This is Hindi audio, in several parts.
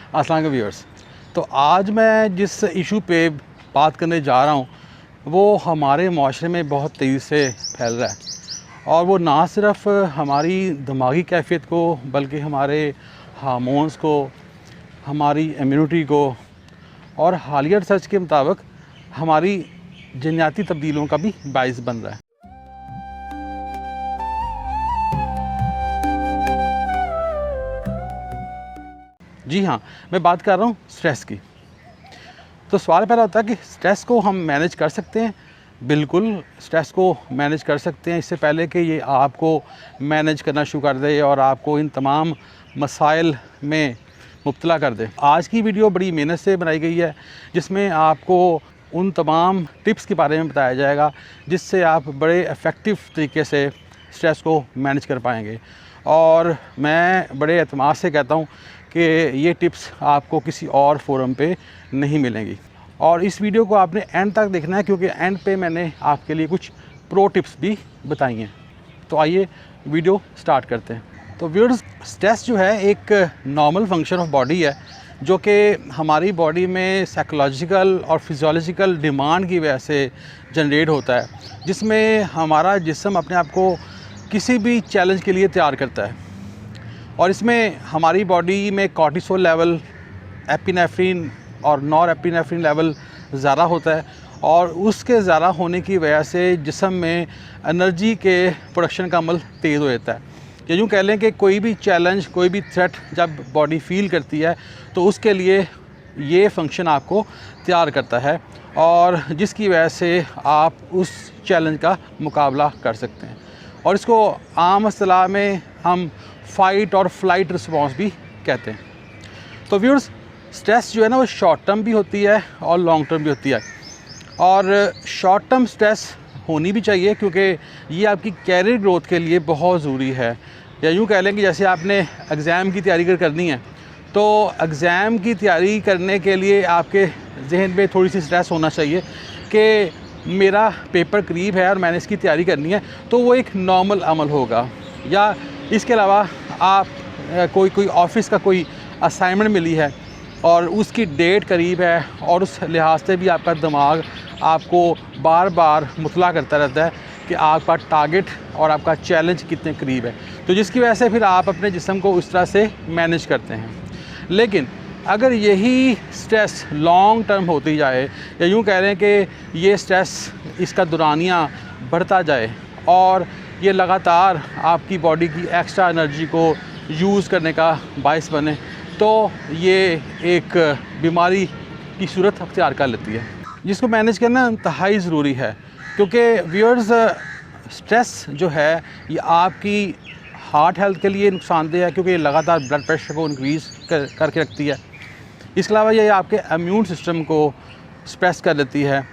अस्सलाम वालेकुम व्यूअर्स। तो आज मैं जिस इशू पे बात करने जा रहा हूँ वो हमारे माशरे में बहुत तेज़ी से फैल रहा है और वो ना सिर्फ हमारी दिमागी कैफियत को बल्कि हमारे हार्मोन्स को, हमारी इम्यूनिटी को और हालिया रिसर्च के मुताबिक हमारी जन्याती तब्दीलियों का भी बाइस बन रहा है। जी हाँ, मैं बात कर रहा हूँ स्ट्रेस की। तो सवाल पहला होता है कि स्ट्रेस को हम मैनेज कर सकते हैं। बिल्कुल स्ट्रेस को मैनेज कर सकते हैं, इससे पहले कि ये आपको मैनेज करना शुरू कर दे और आपको इन तमाम मसाइल में मुब्तला कर दे। आज की वीडियो बड़ी मेहनत से बनाई गई है जिसमें आपको उन तमाम टिप्स के बारे में बताया जाएगा जिससे आप बड़े इफ़ेक्टिव तरीके से स्ट्रेस को मैनेज कर पाएंगे। और मैं बड़े एतमाद से कहता हूँ कि ये टिप्स आपको किसी और फोरम पे नहीं मिलेंगी। और इस वीडियो को आपने एंड तक देखना है क्योंकि एंड पे मैंने आपके लिए कुछ प्रो टिप्स भी बताई हैं। तो आइए वीडियो स्टार्ट करते हैं। तो व्यूअर्स, स्ट्रेस जो है एक नॉर्मल फंक्शन ऑफ बॉडी है जो कि हमारी बॉडी में साइकोलॉजिकल और फिजियोलॉजिकल डिमांड की वजह से जनरेट होता है, जिसमें हमारा जिस्म अपने आप को किसी भी चैलेंज के लिए तैयार करता है। और इसमें हमारी बॉडी में कॉर्टिसोल लेवल, एपिनेफ्रिन और नॉर एपिनेफ्रिन लेवल ज़्यादा होता है और उसके ज़्यादा होने की वजह से जिस्म में एनर्जी के प्रोडक्शन का अमल तेज़ हो जाता है। या यूँ कह लें कि कोई भी चैलेंज, कोई भी थ्रेट जब बॉडी फील करती है तो उसके लिए ये फंक्शन आपको तैयार करता है और जिसकी वजह से आप उस चैलेंज का मुकाबला कर सकते हैं। और इसको आम इस्तिलाह में हम फ़ाइट और फ्लाइट रिस्पॉन्स भी कहते हैं। तो व्यूअर्स, स्ट्रेस जो है ना वो शॉर्ट टर्म भी होती है और लॉन्ग टर्म भी होती है। और शॉर्ट टर्म स्ट्रेस होनी भी चाहिए क्योंकि ये आपकी कैरियर ग्रोथ के लिए बहुत ज़रूरी है। या यूँ कह लें कि जैसे आपने एग्ज़ाम की तैयारी करनी है तो एग्ज़ाम की तैयारी करने के लिए आपके जहन में थोड़ी सी स्ट्रेस होना चाहिए कि मेरा पेपर करीब है और मैंने इसकी तैयारी करनी है, तो वो एक नॉर्मल अमल होगा। या इसके अलावा आप कोई ऑफ़िस का कोई असाइनमेंट मिली है और उसकी डेट करीब है और उस लिहाज से भी आपका दिमाग आपको बार बार मुतला करता रहता है कि आपका टारगेट और आपका चैलेंज कितने करीब है, तो जिसकी वजह से फिर आप अपने जिस्म को उस तरह से मैनेज करते हैं। लेकिन अगर यही स्ट्रेस लॉन्ग टर्म होती जाए या यूँ कह रहे हैं कि ये स्ट्रेस इसका दुरानिया बढ़ता जाए और ये लगातार आपकी बॉडी की एक्स्ट्रा एनर्जी को यूज़ करने का बायस बने, तो ये एक बीमारी की सूरत अख्तियार कर लेती है, जिसको मैनेज करना इंतहाई ज़रूरी है। क्योंकि व्यूअर्स, स्ट्रेस जो है ये आपकी हार्ट हेल्थ के लिए नुकसानदेह है क्योंकि ये लगातार ब्लड प्रेशर को इंक्रीज़ करके रखती है। इसके अलावा ये आपके इम्यून सिस्टम को स्ट्रेस कर देती है।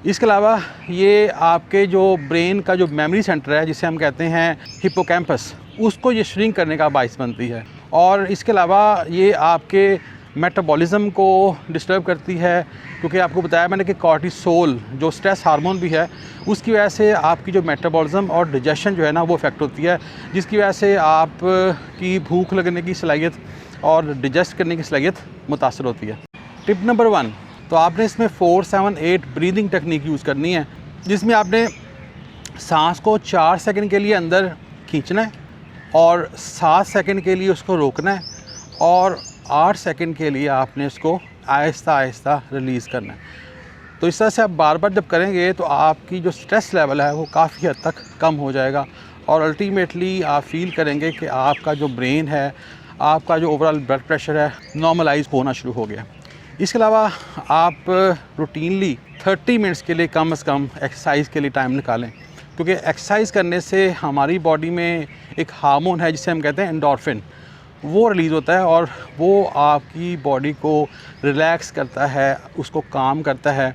इसके अलावा ये आपके जो ब्रेन का जो मेमोरी सेंटर है जिसे हम कहते हैं हिप्पोकैम्पस, उसको ये श्रिंक करने का बायस बनती है। और इसके अलावा ये आपके मेटाबॉलिज़्म को डिस्टर्ब करती है क्योंकि आपको बताया मैंने कि कॉर्टिसोल जो स्ट्रेस हार्मोन भी है उसकी वजह से आपकी जो मेटाबॉलिज़्म और डाइजेशन जो है ना वो इफ़ेक्ट होती है, जिसकी वजह से आप की भूख लगने की सलाहियत और डिजेस्ट करने की सलाहियत मुतासर होती है। टिप नंबर 1, तो आपने इसमें 4-7-8 ब्रीदिंग टेक्निक यूज़ करनी है, जिसमें आपने सांस को 4 सेकंड के लिए अंदर खींचना है और 7 सेकंड के लिए उसको रोकना है और 8 सेकंड के लिए आपने इसको आहिस्ता आहिस्ता रिलीज़ करना है। तो इस तरह से आप बार बार जब करेंगे तो आपकी जो स्ट्रेस लेवल है वो काफ़ी हद तक कम हो जाएगा और अल्टीमेटली आप फील करेंगे कि आपका जो ब्रेन है, आपका जो ओवरऑल ब्लड प्रेशर है नॉर्मलाइज होना शुरू हो गया। इसके अलावा आप रूटीनली 30 मिनट्स के लिए कम से कम एक्सरसाइज के लिए टाइम निकालें क्योंकि एक्सरसाइज करने से हमारी बॉडी में एक हार्मोन है जिसे हम कहते हैं एंडोर्फिन, वो रिलीज़ होता है और वो आपकी बॉडी को रिलैक्स करता है, उसको काम करता है,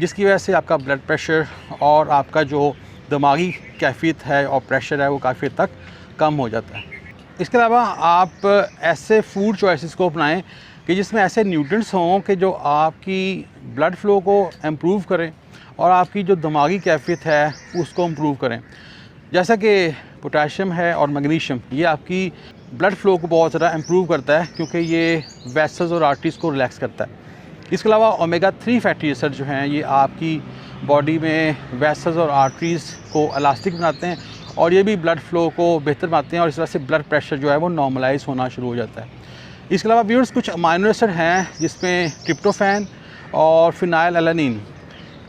जिसकी वजह से आपका ब्लड प्रेशर और आपका जो दिमागी कैफियत है और प्रेशर है वो काफ़ी हद तक कम हो जाता है। इसके अलावा आप ऐसे फूड चॉइसेस को अपनाएं कि जिसमें ऐसे न्यूट्रिएंट्स हों कि जो आपकी ब्लड फ़्लो को इम्प्रूव करें और आपकी जो दिमागी कैफियत है उसको इम्प्रूव करें। जैसा कि पोटेशियम है और मैग्नीशियम, ये आपकी ब्लड फ्लो को बहुत ज़्यादा इम्प्रूव करता है, क्योंकि ये वेसल्स और आर्टरीज़ को रिलैक्स करता है। इसके अलावा ओमेगा 3 फैटी एसिड जो हैं ये आपकी बॉडी में वेसल्स और आर्टरीज़ को इलास्टिक बनाते हैं और ये भी ब्लड फ्लो को बेहतर बनाते हैं और इस तरह से ब्लड प्रेशर जो है वो नॉर्मलाइज होना शुरू हो जाता है। इसके अलावा व्यूअर्स कुछ अमाइनो एसिड हैं जिसमें ट्रिप्टोफैन और फिनाइलएलानिन,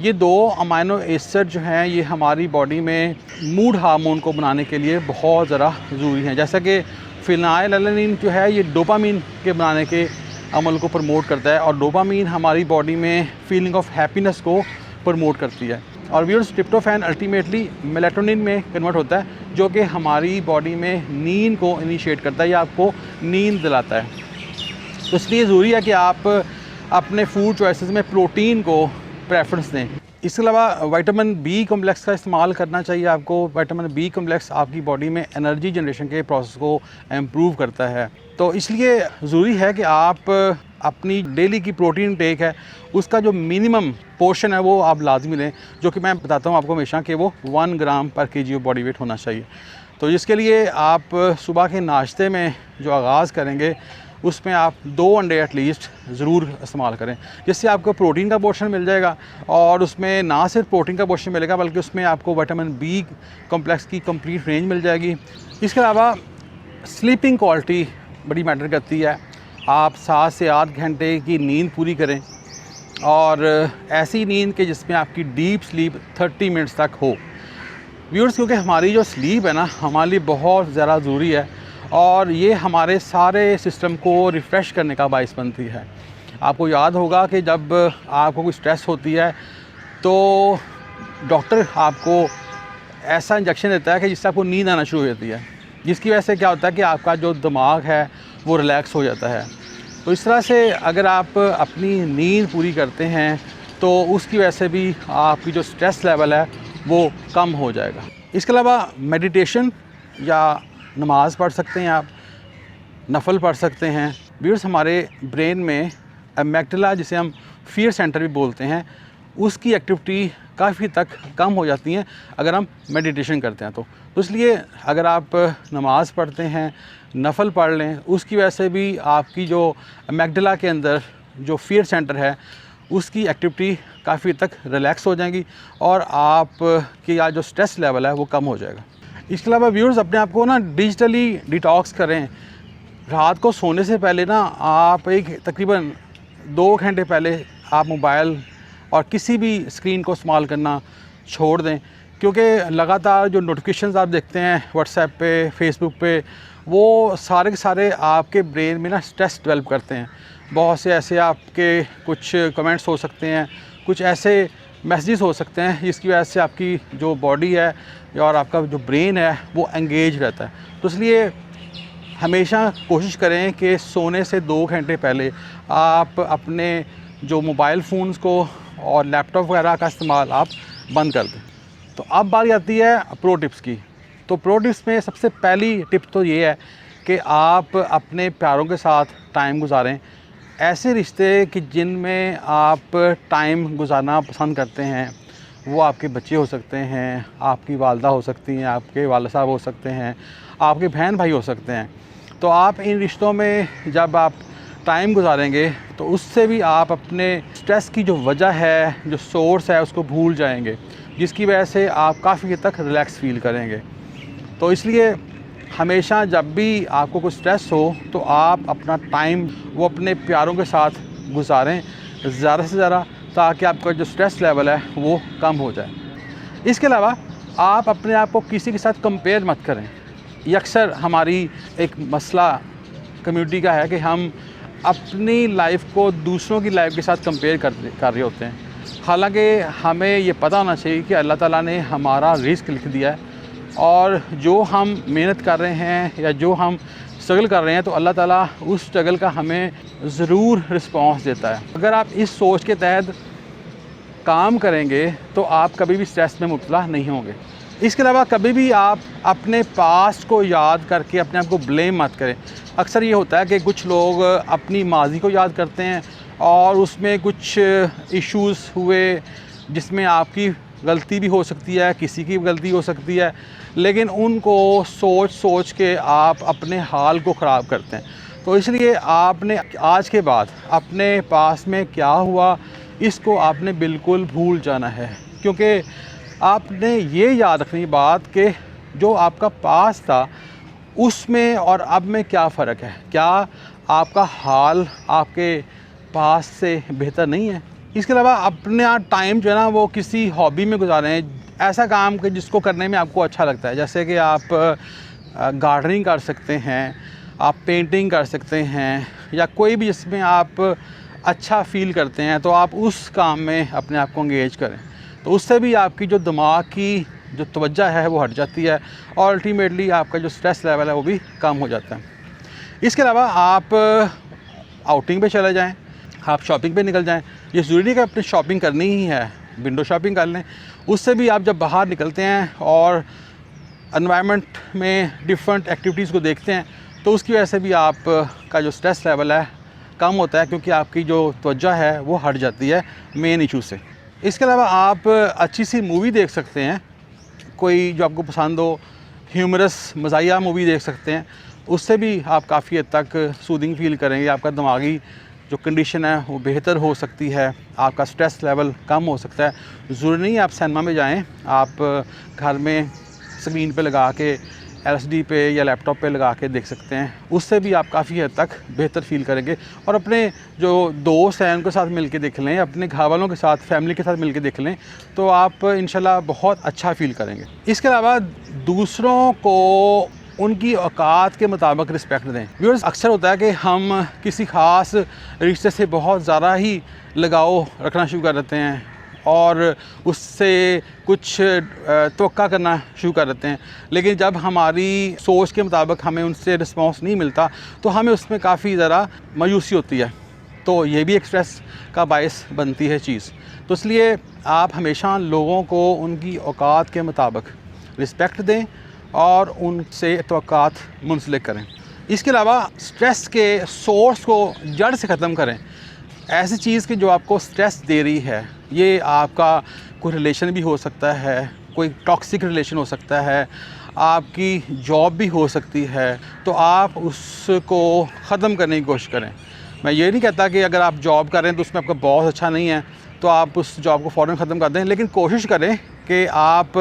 ये 2 अमाइनो एसिड जो हैं ये हमारी बॉडी में मूड हार्मोन को बनाने के लिए बहुत ज़्यादा ज़रूरी हैं। जैसा कि फिनाइलएलानिन जो है ये डोपामीन के बनाने के अमल को प्रमोट करता है और डोपामीन हमारी बॉडी में फीलिंग ऑफ हैप्पीनेस को प्रमोट करती है। और व्यूअर्स ट्रिप्टोफैन अल्टीमेटली मेलाटोनिन में कन्वर्ट होता है जो कि हमारी बॉडी में नींद को इनिशिएट करता है या आपको नींद दिलाता है। तो इसलिए ज़रूरी है कि आप अपने फूड चॉइसेस में प्रोटीन को प्रेफरेंस दें। इसके अलावा विटामिन बी कॉम्प्लेक्स का इस्तेमाल करना चाहिए आपको। विटामिन बी कॉम्प्लेक्स आपकी बॉडी में एनर्जी जनरेशन के प्रोसेस को इम्प्रूव करता है। तो इसलिए ज़रूरी है कि आप अपनी डेली की प्रोटीन टेक है उसका जो मिनिमम पोर्शन है वो आप लाजमी लें, जो कि मैं बताता हूँ आपको हमेशा कि वो 1 ग्राम पर केजी ऑफ बॉडी वेट होना चाहिए। तो इसके लिए आप सुबह के नाश्ते में जो आगाज़ करेंगे उसमें आप 2 अंडे एटलीस्ट ज़रूर इस्तेमाल करें, जिससे आपको प्रोटीन का पोर्शन मिल जाएगा और उसमें ना सिर्फ प्रोटीन का पोर्शन मिलेगा बल्कि उसमें आपको विटामिन बी कॉम्प्लेक्स की कंप्लीट रेंज मिल जाएगी। इसके अलावा स्लीपिंग क्वालिटी बड़ी मैटर करती है। आप 7 से 8 घंटे की नींद पूरी करें और ऐसी नींद के जिसमें आपकी डीप स्लीप 30 मिनट्स तक हो। व्यूअर्स, क्योंकि हमारी जो स्लीप है ना हमारे लिए बहुत ज़्यादा ज़रूरी है और ये हमारे सारे सिस्टम को रिफ़्रेश करने का बाइस बनती है। आपको याद होगा कि जब आपको कोई स्ट्रेस होती है तो डॉक्टर आपको ऐसा इंजेक्शन देता है कि जिससे आपको नींद आना शुरू हो जाती है, जिसकी वजह से क्या होता है कि आपका जो दिमाग है वो रिलैक्स हो जाता है। तो इस तरह से अगर आप अपनी नींद पूरी करते हैं तो उसकी वजह से भी आपकी जो स्ट्रेस लेवल है वो कम हो जाएगा। इसके अलावा मेडिटेशन या नमाज़ पढ़ सकते हैं, आप नफल पढ़ सकते हैं। व्यूअर्स, हमारे ब्रेन में एमिग्डाला जिसे हम फियर सेंटर भी बोलते हैं उसकी एक्टिविटी काफ़ी तक कम हो जाती हैं अगर हम मेडिटेशन करते हैं। तो इसलिए अगर आप नमाज़ पढ़ते हैं, नफल पढ़ लें, उसकी वजह से भी आपकी जो एमिग्डाला के अंदर जो फियर सेंटर है उसकी एक्टिविटी काफ़ी तक रिलैक्स हो जाएगी और आपकी जो स्ट्रेस लेवल है वो कम हो जाएगा। इसके अलावा व्यूअर्स, अपने आप को ना डिजिटली डिटॉक्स करें। रात को सोने से पहले ना आप तकरीबन 2 घंटे पहले आप मोबाइल और किसी भी स्क्रीन को इस्तेमाल करना छोड़ दें, क्योंकि लगातार जो नोटिफिकेशंस आप देखते हैं व्हाट्सएप पे, फेसबुक पे, वो सारे के सारे आपके ब्रेन में ना स्ट्रेस डेवलप करते हैं। बहुत से ऐसे आपके कुछ कमेंट्स हो सकते हैं, कुछ ऐसे मैसेजेस हो सकते हैं जिसकी वजह से आपकी जो बॉडी है और आपका जो ब्रेन है वो एंगेज रहता है। तो इसलिए हमेशा कोशिश करें कि सोने से 2 घंटे पहले आप अपने जो मोबाइल फ़ोन्स को और लैपटॉप वगैरह का इस्तेमाल आप बंद कर दें। तो अब बारी आती है प्रो टिप्स की। तो प्रो टिप्स में सबसे पहली टिप तो ये है कि आप अपने प्यारों के साथ टाइम गुजारें। ऐसे रिश्ते कि जिनमें आप टाइम गुजारना पसंद करते हैं, वो आपके बच्चे हो सकते हैं, आपकी वालदा हो सकती हैं, आपके वालिद साहब हो सकते हैं, आपके बहन भाई हो सकते हैं। तो आप इन रिश्तों में जब आप टाइम गुजारेंगे तो उससे भी आप अपने स्ट्रेस की जो वजह है, जो सोर्स है, उसको भूल जाएंगे, जिसकी वजह से आप काफ़ी हद तक रिलैक्स फील करेंगे। तो इसलिए हमेशा जब भी आपको कुछ स्ट्रेस हो तो आप अपना टाइम वो अपने प्यारों के साथ गुजारें ज़्यादा से ज़्यादा, ताकि आपका जो स्ट्रेस लेवल है वो कम हो जाए। इसके अलावा आप अपने आप को किसी के साथ कंपेयर मत करें। ये अक्सर हमारी एक मसला कम्युनिटी का है कि हम अपनी लाइफ को दूसरों की लाइफ के साथ कंपेयर कर रहे होते हैं। हालांकि हमें ये पता होना चाहिए कि अल्लाह ताला ने हमारा रिस्क लिख दिया है और जो हम मेहनत कर रहे हैं या जो हम स्ट्रगल कर रहे हैं तो अल्लाह ताला उस स्ट्रगल का हमें ज़रूर रिस्पॉन्स देता है। अगर आप इस सोच के तहत काम करेंगे तो आप कभी भी स्ट्रेस में मुब्तला नहीं होंगे। इसके अलावा कभी भी आप अपने पास्ट को याद करके अपने आप को ब्लेम मत करें। अक्सर ये होता है कि कुछ लोग अपनी माजी को याद करते हैं और उसमें कुछ इश्यूज़ हुए जिसमें आपकी गलती भी हो सकती है, किसी की गलती हो सकती है, लेकिन उनको सोच सोच के आप अपने हाल को ख़राब करते हैं। तो इसलिए आपने आज के बाद अपने पास में क्या हुआ इसको आपने बिल्कुल भूल जाना है, क्योंकि आपने ये याद रखनी बात कि जो आपका पास था उसमें और अब में क्या फ़र्क है। क्या आपका हाल आपके पास से बेहतर नहीं है? इसके अलावा अपना टाइम जो है ना वो किसी हॉबी में गुजारें, ऐसा काम कि जिसको करने में आपको अच्छा लगता है। जैसे कि आप गार्डनिंग कर सकते हैं, आप पेंटिंग कर सकते हैं, या कोई भी जिसमें आप अच्छा फ़ील करते हैं तो आप उस काम में अपने आप को एंगेज करें। तो उससे भी आपकी जो दिमाग की जो तवज्जो है वो हट जाती है और अल्टीमेटली आपका जो स्ट्रेस लेवल है वो भी कम हो जाता है। इसके अलावा आप आउटिंग पे चले जाएं, आप शॉपिंग पे निकल जाएं। ये ज़रूरी नहीं कि अपनी शॉपिंग करनी ही है, विंडो शॉपिंग कर लें। उससे भी आप जब बाहर निकलते हैं और एनवायरनमेंट में डिफरेंट एक्टिविटीज़ को देखते हैं तो उसकी वजह से भी आप का जो स्ट्रेस लेवल है कम होता है, क्योंकि आपकी जो तवज्जो है वो हट जाती है मेन इशू से। इसके अलावा आप अच्छी सी मूवी देख सकते हैं, कोई जो आपको पसंद हो, ह्यूमरस मज़ाहिया मूवी देख सकते हैं। उससे भी आप काफ़ी हद तक सूदिंग फ़ील करेंगे, आपका दिमागी जो कंडीशन है वो बेहतर हो सकती है, आपका स्ट्रेस लेवल कम हो सकता है। ज़रूरी नहीं आप सिनेमा में जाएं, आप घर में स्क्रीन पे लगा के एलसीडी पे या लैपटॉप पे लगा के देख सकते हैं। उससे भी आप काफ़ी हद तक बेहतर फ़ील करेंगे। और अपने जो दोस्त हैं उनके साथ मिल के देख लें, अपने घर वालों के साथ, फैमिली के साथ मिल के देख लें, तो आप इंशाल्लाह बहुत अच्छा फ़ील करेंगे। इसके अलावा दूसरों को उनकी औकात के मुताबिक रिस्पेक्ट दें। व्यूअर्स, अक्सर होता है कि हम किसी ख़ास रिश्ते से बहुत ज़्यादा ही लगाव रखना शुरू कर देते हैं और उससे कुछ तवक्का करना शुरू कर देते हैं, लेकिन जब हमारी सोच के मुताबिक हमें उनसे रिस्पॉन्स नहीं मिलता तो हमें उसमें काफ़ी ज़्यादा मायूसी होती है। तो ये भी एक स्ट्रेस का बायस बनती है चीज़। तो इसलिए आप हमेशा लोगों को उनकी औकात के मुताबिक रिस्पेक्ट दें और उनसे तवक्कात मुंसलिक करें। इसके अलावा स्ट्रेस के सोर्स को जड़ से ख़त्म करें। ऐसी चीज़ कि जो आपको स्ट्रेस दे रही है, ये आपका कोई रिलेशन भी हो सकता है, कोई टॉक्सिक रिलेशन हो सकता है, आपकी जॉब भी हो सकती है, तो आप उसको ख़त्म करने की कोशिश करें। मैं ये नहीं कहता कि अगर आप जॉब कर रहे हैं तो उसमें आपका बॉस अच्छा नहीं है तो आप उस जॉब को फ़ौरन ख़त्म कर दें, लेकिन कोशिश करें कि आप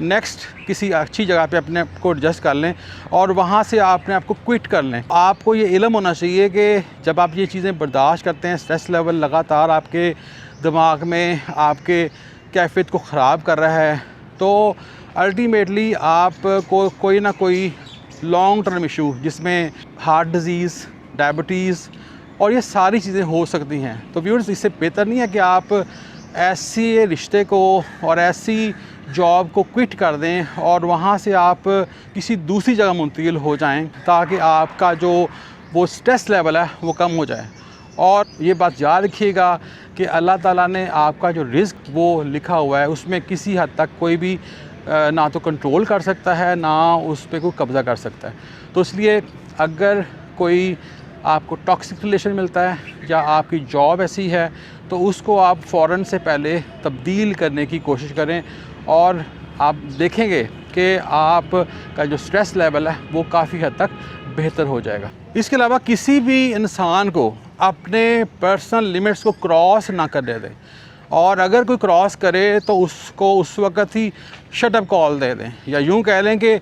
नेक्स्ट किसी अच्छी जगह पे अपने आप को एडजस्ट कर लें और वहाँ से अपने आप को क्विट कर लें। आपको ये इल्म होना चाहिए कि जब आप ये चीज़ें बर्दाश्त करते हैं, स्ट्रेस लेवल लगातार आपके दिमाग में आपके कैफियत को ख़राब कर रहा है, तो अल्टीमेटली आपको कोई ना कोई लॉन्ग टर्म इशू जिसमें हार्ट डिज़ीज़, डायबिटीज़ और ये सारी चीज़ें हो सकती हैं। तो व्यूअर्स, इससे बेहतर नहीं है कि आप ऐसे रिश्ते को और ऐसी जॉब को क्विट कर दें और वहाँ से आप किसी दूसरी जगह मुंतकिल हो जाएं, ताकि आपका जो वो स्ट्रेस लेवल है वो कम हो जाए। और ये बात याद रखिएगा कि अल्लाह ताला ने आपका जो रिज़्क वो लिखा हुआ है उसमें किसी हद तक कोई भी ना तो कंट्रोल कर सकता है, ना उस पर कोई कब्ज़ा कर सकता है। तो इसलिए अगर कोई आपको टॉक्सिक रिलेशन मिलता है या आपकी जॉब ऐसी है तो उसको आप फ़ौरन से पहले तब्दील करने की कोशिश करें और आप देखेंगे कि आपका जो स्ट्रेस लेवल है वो काफ़ी हद तक बेहतर हो जाएगा। इसके अलावा किसी भी इंसान को अपने पर्सनल लिमिट्स को क्रॉस ना करने दें, और अगर कोई क्रॉस करे तो उसको उस वक़्त ही शट अप कॉल दे दें, या यूँ कह लें कि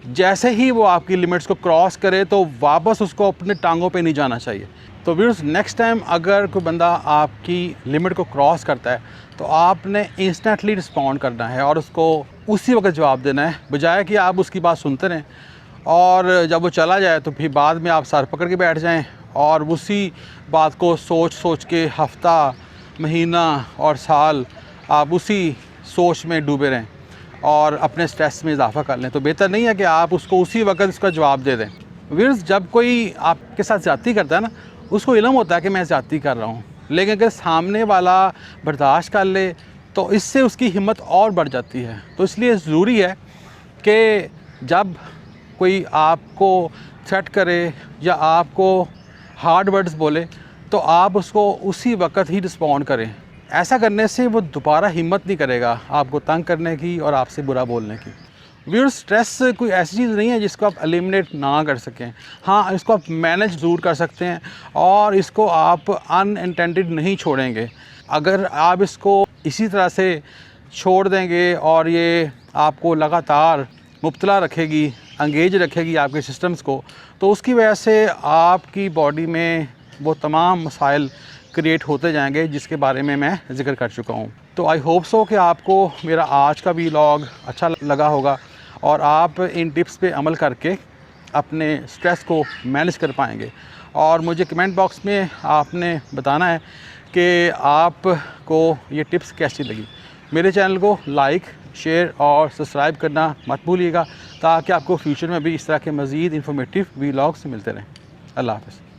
जैसे ही वो आपकी लिमिट्स को क्रॉस करे तो वापस उसको अपने टांगों पे नहीं जाना चाहिए। तो व्यूअर्स, नेक्स्ट टाइम अगर कोई बंदा आपकी लिमिट को क्रॉस करता है तो आपने इंस्टेंटली रिस्पॉन्ड करना है और उसको उसी वक्त जवाब देना है, बजाय कि आप उसकी बात सुनते रहें और जब वो चला जाए तो फिर बाद में आप सर पकड़ के बैठ जाएं और उसी बात को सोच सोच के हफ्ता, महीना और साल आप उसी सोच में डूबे रहें और अपने स्ट्रेस में इजाफा कर लें। तो बेहतर नहीं है कि आप उसको उसी वक्त उसका जवाब दे दें। व्यूअर्स, जब कोई आपके साथ ज़्यादती करता है ना, उसको इल्म होता है कि मैं ज़्यादती कर रहा हूँ, लेकिन अगर सामने वाला बर्दाश्त कर ले तो इससे उसकी हिम्मत और बढ़ जाती है। तो इसलिए ज़रूरी है कि जब कोई आपको थ्रेट करे या आपको हार्ड वर्ड्स बोले तो आप उसको उसी वक्त ही रिस्पॉन्ड करें। ऐसा करने से वो दोबारा हिम्मत नहीं करेगा आपको तंग करने की और आपसे बुरा बोलने की। व्यूअर्स, स्ट्रेस कोई ऐसी चीज़ नहीं है जिसको आप एलिमिनेट ना कर सकें। हाँ, इसको आप मैनेज ज़रूर कर सकते हैं और इसको आप अनइंटेंडेड नहीं छोड़ेंगे। अगर आप इसको इसी तरह से छोड़ देंगे और ये आपको लगातार मुब्तला रखेगी, एंगेज रखेगी आपके सिस्टम्स को, तो उसकी वजह से आपकी बॉडी में वो तमाम मसाइल क्रिएट होते जाएंगे जिसके बारे में मैं ज़िक्र कर चुका हूँ। तो आई होप सो कि आपको मेरा आज का व्लॉग अच्छा लगा होगा और आप इन टिप्स पे अमल करके अपने स्ट्रेस को मैनेज कर पाएंगे। और मुझे कमेंट बॉक्स में आपने बताना है कि आपको ये टिप्स कैसी लगी। मेरे चैनल को लाइक, शेयर और सब्सक्राइब करना मत भूलिएगा ताकि आपको फ्यूचर में भी इस तरह के मज़ीद इंफॉर्मेटिव व्लॉग्स मिलते रहें। अल्लाह हाफ़िज़।